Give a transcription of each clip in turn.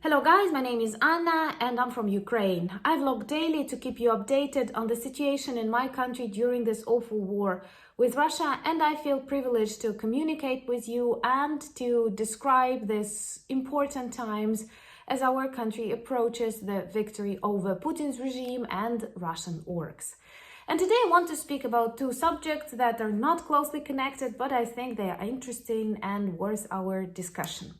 Hello guys, my name is Anna and I'm from Ukraine. I vlog daily to keep you updated on the situation in my country during this awful war with Russia, and I feel privileged to communicate with you and to describe these important times as our country approaches the victory over Putin's regime and Russian orcs. And today I want to speak about two subjects that are not closely connected, but I think they are interesting and worth our discussion.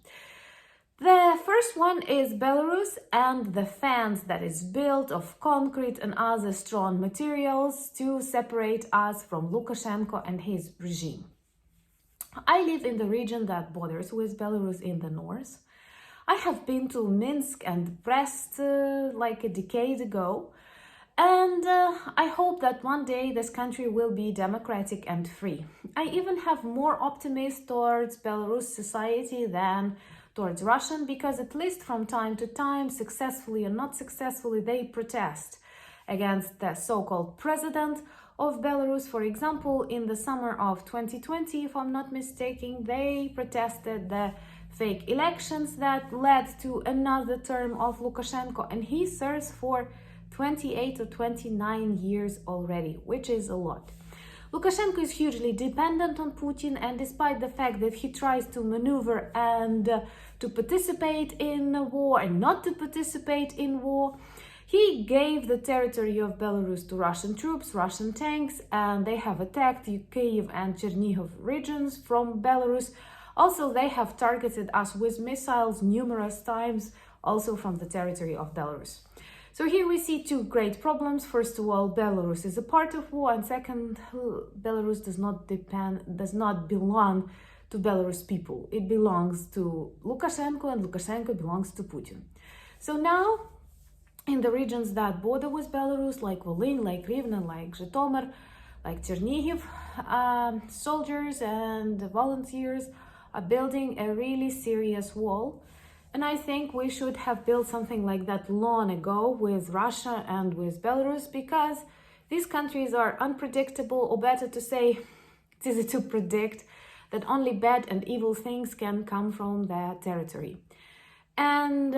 The first one is Belarus and the fence that is built of concrete and other strong materials to separate us from Lukashenko and his regime. I live in the region that borders with Belarus in the north. I have been to Minsk and Brest like a decade ago, and I hope that one day this country will be democratic and free. I even have more optimism towards Belarus society than towards Russian, because at least from time to time, successfully or not successfully, they protest against the so-called president of Belarus. For example, in the summer of 2020, if I'm not mistaken, they protested the fake elections that led to another term of Lukashenko, and he serves for 28 or 29 years already, which is a lot. Lukashenko is hugely dependent on Putin, and despite the fact that he tries to maneuver and to participate in a war and not to participate in war, he gave the territory of Belarus to Russian troops, Russian tanks, and they have attacked Kyiv and Chernihiv regions from Belarus. Also, they have targeted us with missiles numerous times, also from the territory of Belarus. So here we see two great problems. First of all, Belarus is a part of war, and second, Belarus does not belong to Belarus people. It belongs to Lukashenko, and Lukashenko belongs to Putin. So now, in the regions that border with Belarus, like Volyn, like Rivne, like Zhytomyr, like Chernihiv, soldiers and volunteers are building a really serious wall. And I think we should have built something like that long ago with Russia and with Belarus, because these countries are unpredictable, or better to say, it's easy to predict that only bad and evil things can come from their territory. And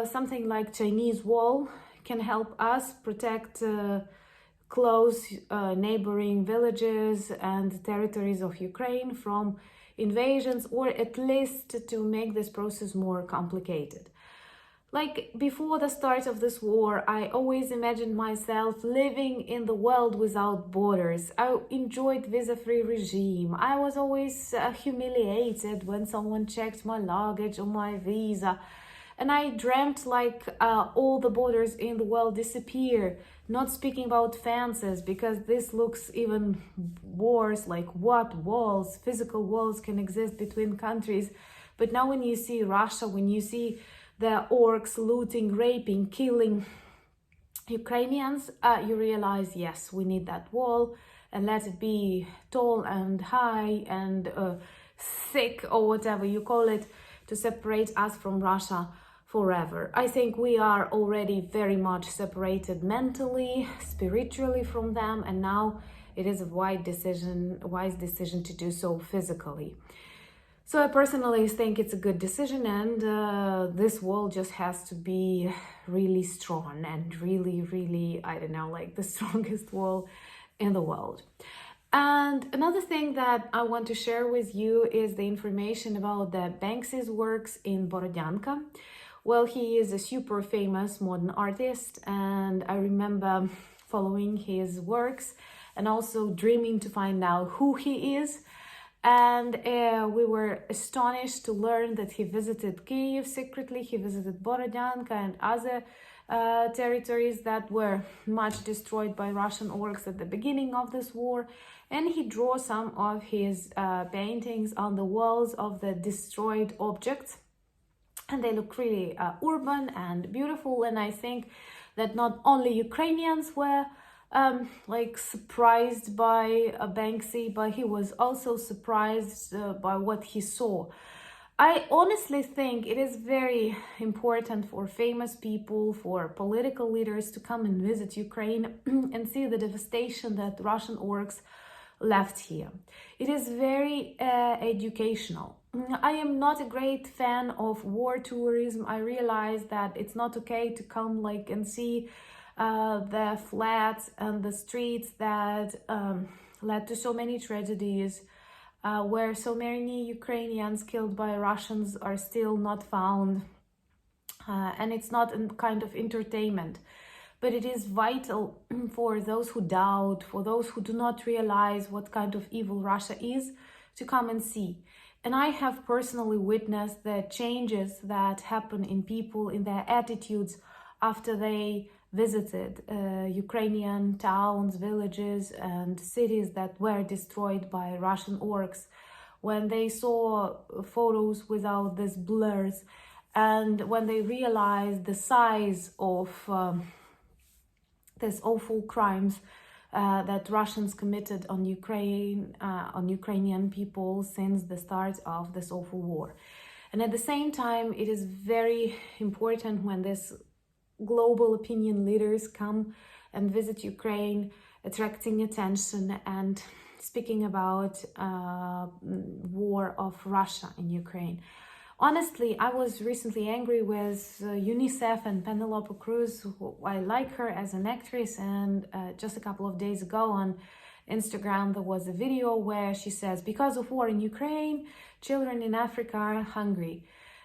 something like Chinese wall can help us protect close neighboring villages and territories of Ukraine from invasions, or at least to make this process more complicated. Like before the start of this war, I always imagined myself living in the world without borders. I enjoyed visa-free regime. I was always humiliated when someone checked my luggage or my visa. And I dreamt like all the borders in the world disappear, not speaking about fences, because this looks even worse, like what walls, physical walls can exist between countries. But now when you see Russia, when you see the orcs looting, raping, killing Ukrainians, you realize, yes, we need that wall, and let it be tall and high and thick, or whatever you call it, to separate us from Russia forever. I think we are already very much separated mentally, spiritually from them, and now it is a wise decision to do so physically. So I personally think it's a good decision, and this wall just has to be really strong and really, I don't know, like the strongest wall in the world. And another thing that I want to share with you is the information about the Banksy's works in Borodyanka. Well, he is a super famous modern artist, and I remember following his works and also dreaming to find out who he is. And we were astonished to learn that he visited Kyiv secretly, he visited Borodyanka and other territories that were much destroyed by Russian orcs at the beginning of this war. And he drew some of his paintings on the walls of the destroyed objects. And they look really urban and beautiful. And I think that not only Ukrainians were like surprised by Banksy, but he was also surprised by what he saw. I honestly think it is very important for famous people, for political leaders to come and visit Ukraine and see the devastation that Russian orcs left here. It is very educational. I am not a great fan of war tourism. I realize that it's not okay to come like and see the flats and the streets that led to so many tragedies, where so many Ukrainians killed by Russians are still not found. And it's not a kind of entertainment, but it is vital for those who doubt, for those who do not realize what kind of evil Russia is, to come and see. And I have personally witnessed the changes that happen in people, in their attitudes after they visited Ukrainian towns, villages and cities that were destroyed by Russian orcs, when they saw photos without these blurs, and when they realized the size of these awful crimes that Russians committed on Ukraine, on Ukrainian people since the start of this awful war. And at the same time, it is very important when these global opinion leaders come and visit Ukraine, attracting attention and speaking about war of Russia in Ukraine. Honestly, I was recently angry with UNICEF and Penelope Cruz. I like her as an actress, and just a couple of days ago on Instagram there was a video where she says, because of war in Ukraine, children in Africa are hungry.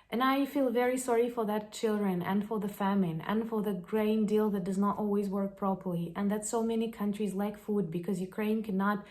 And I feel very sorry for that children and for the famine and for the grain deal that does not always work properly, and that so many countries lack food because Ukraine cannot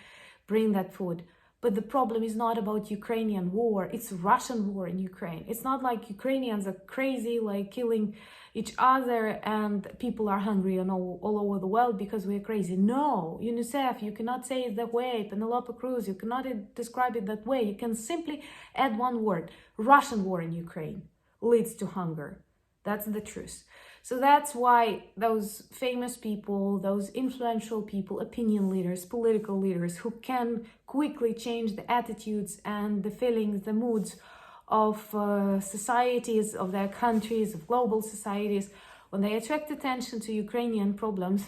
bring that food. But the problem is not about Ukrainian war, it's Russian war in Ukraine. It's not like Ukrainians are crazy, like killing each other and people are hungry all over the world because we're crazy. No, UNICEF, you cannot say it that way. Penelope Cruz, you cannot describe it that way. You can simply add one word. Russian war in Ukraine leads to hunger. That's the truth. So that's why those famous people, those influential people, opinion leaders, political leaders who can quickly change the attitudes and the feelings, the moods of societies, of their countries, of global societies, when they attract attention to Ukrainian problems,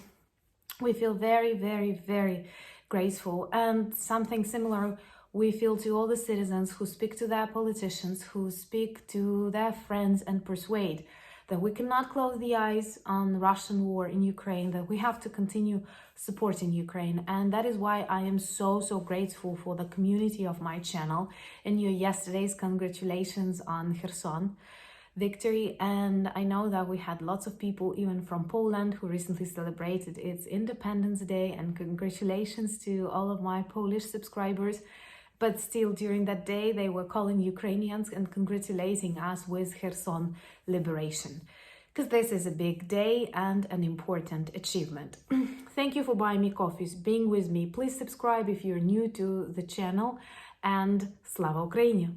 we feel very, very, very grateful. And something similar we feel to all the citizens who speak to their politicians, who speak to their friends and persuade that we cannot close the eyes on Russian war in Ukraine, that we have to continue supporting Ukraine. And that is why I am so grateful for the community of my channel and your yesterday's congratulations on Kherson victory. And I know that we had lots of people even from Poland who recently celebrated its Independence Day, and congratulations to all of my Polish subscribers. But still, during that day, they were calling Ukrainians and congratulating us with Kherson liberation, because this is a big day and an important achievement. Thank you for buying me coffees, being with me. Please subscribe if you're new to the channel, and Slava Ukraini!